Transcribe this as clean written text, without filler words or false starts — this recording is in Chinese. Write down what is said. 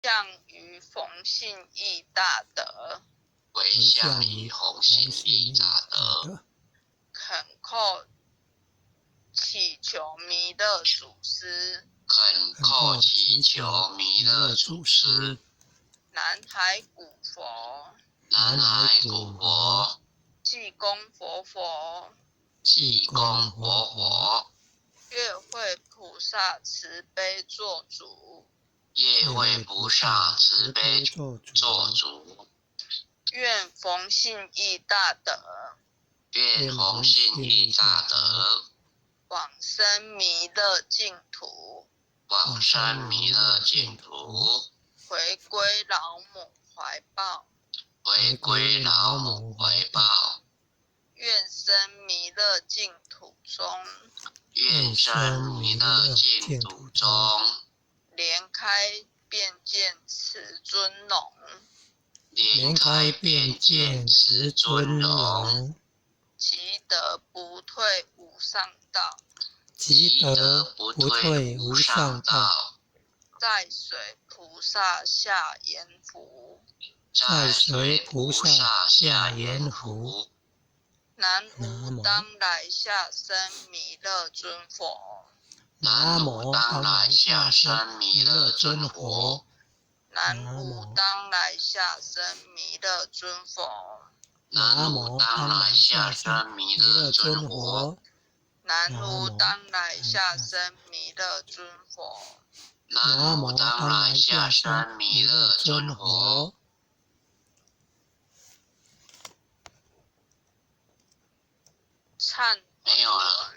向于冯信义大德，回向于弘信义大德，恳叩祈求弥勒祖师，恳叩祈求弥勒祖师，南海古佛，南海古佛，济公活佛，济公活佛，月会菩萨慈悲做主，夜会菩萨慈悲做主，愿冯信义大德，愿弘信义大德，往生弥勒净土，往生弥勒净土，回归老母怀抱，回归老母怀抱，愿生弥勒净土中，愿生弥勒净土中，莲开便见慈尊容，莲开便见慈尊容，即得不退无上道，即得不退无上道，在水菩萨下阎浮，在水菩萨下阎浮。南无当来下生弥勒尊佛，南无当来下生弥勒尊佛，南无当来下生弥勒尊佛，南无当来下生弥勒尊佛，南无当来下生弥勒尊佛，南无当来下生弥勒尊佛。忏没有了。